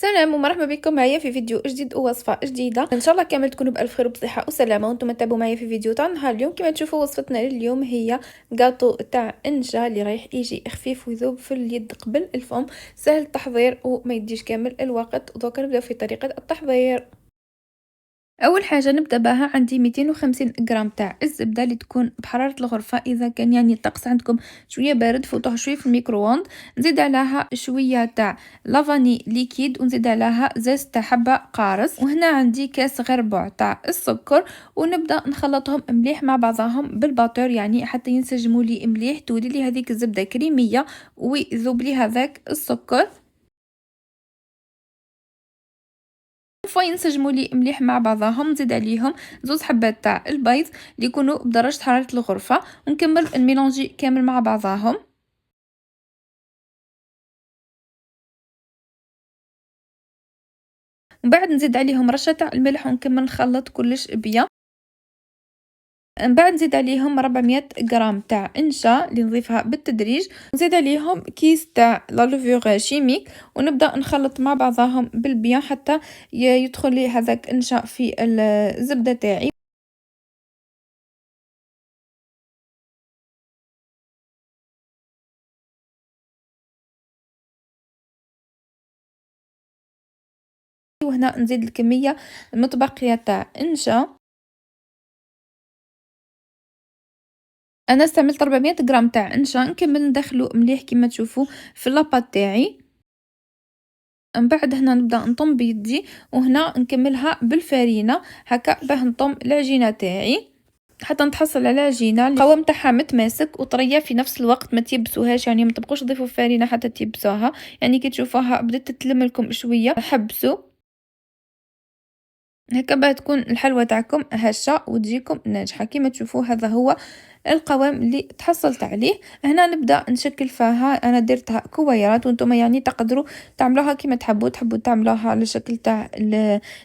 سلام ومرحبا بكم معايا في فيديو جديد ووصفه جديده. ان شاء الله كامل تكونوا بالف خير وبصحه وسلامه وانتم تتابعوا معايا في فيديو تاع نهار اليوم. كما تشوفوا وصفتنا لليوم هي غاطو تاع انجا اللي رايح يجي خفيف ويذوب في اليد قبل الفم، سهل التحضير وما يديش كامل الوقت. دوكا نبداو في طريقه التحضير. اول حاجه نبدا بها، عندي 250 غرام تاع الزبده اللي تكون بحراره الغرفه. اذا كان يعني الطقس عندكم شويه بارد فوتوها شويه في الميكرووند. نزيد عليها شويه تاع لافاني ليكيد ونزيد عليها زيت تاع حبه قارص، وهنا عندي كاس غير ربع تاع السكر، ونبدا نخلطهم مليح مع بعضهم بالباتور يعني حتى ينسجموا لي مليح، تولي لي هذيك الزبده كريميه ويذوب لي هذاك السكر. فوا ينسجموا لي مليح مع بعضهم نزيد عليهم زوز حبات تاع البيض اللي يكونوا بدرجه حراره الغرفه، ونكمل الميلونجي كامل مع بعضهم. ومن بعد نزيد عليهم رشه تاع الملح ونكمل نخلط كلش بيا. من بعد نزيد عليهم 400 غرام تاع انشا اللي نضيفها بالتدريج، نزيد عليهم كيس تاع لا لوفور شيميك، ونبدا نخلط مع بعضهم بالبيان حتى يدخل لي هذاك انشا في الزبده تاعي. وهنا نزيد الكميه المتبقيه تاع انشا. انا استعملت 400 غرام تاع انشا، نكمل ندخلو مليح كما تشوفوا في لاباط تاعي. من بعد هنا نبدا نطم بيدي، وهنا نكملها بالفرينه هكا باه نطم العجينه تاعي حتى نتحصل على عجينه القوام تاعها متماسك وطريه في نفس الوقت، ما تيبسوهاش يعني ما تبقوش تضيفوا فرينه حتى تيبسوها. يعني كي تشوفوها بدات تتلم لكم شويه حبسوا هكا باه تكون الحلوى تاعكم هشه وتجيكم ناجحه. كما تشوفوا هذا هو القوام اللي تحصلت عليه. هنا نبدا نشكل فيها، انا درتها كويرات وانتم يعني تقدروا تعملوها كما تحبوا تعملوها على شكل تاع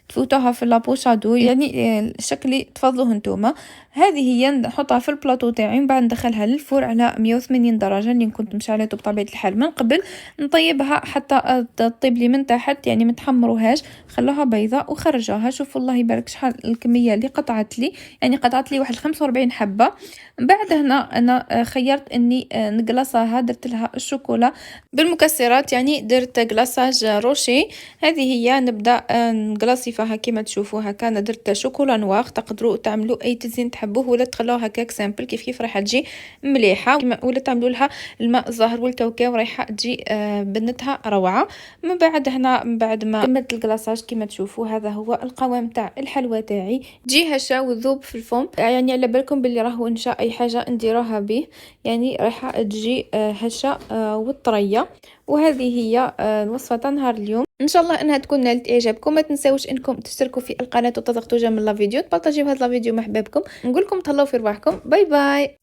تفوتوها في لابوشادو يعني الشكل اللي تفضلوه انتم. هذه هي نحطها في البلاطو تاعي، من بعد ندخلها للفور على 180 درجه اللي كنت مشعلته بطبيعه الحال من قبل. نطيبها حتى تطيب لي من تحت يعني ما تحمروهاش، خلوها بيضاء وخرجوها. شوفوا الله يبارك شحال الكميه اللي قطعت لي، يعني قطعت لي واحد 45 حبه. من بعد هنا انا خيرت اني نقلصها، درت لها الشوكولا بالمكسرات يعني درت كلاصاج روشي. هذه هي نبدا نقلاصي فيها كما تشوفوا هكا. انا درت شوكولا نواغ، تقدروا تعملوا اي تزيين تحبوه ولا تخلوها هكاك سامبل كيف راح تجي مليحه، ولا تعملوا لها الماء الزهر والكاوكاو رايحه تجي بنتها روعه. من بعد هنا من بعد ما كملت الكلاصاج كما تشوفوا هذا هو القوام تاع الحلوى تاعي، تجي هشه وذوب في الفم. يعني على بالكم باللي راهو ان شاء اي حاجه نديروها به يعني رايحه تجي هشه وطريه. وهذه هي الوصفه تاع نهار اليوم. ان شاء الله انها تكون نالت اعجابكم. ما تنساوش انكم تشتركوا في القناه وتضغطوا جيم لا فيديو، تبارطاجيو هذا الفيديو مع احبابكم. نقول لكم تهلاو في رواحكم، باي باي.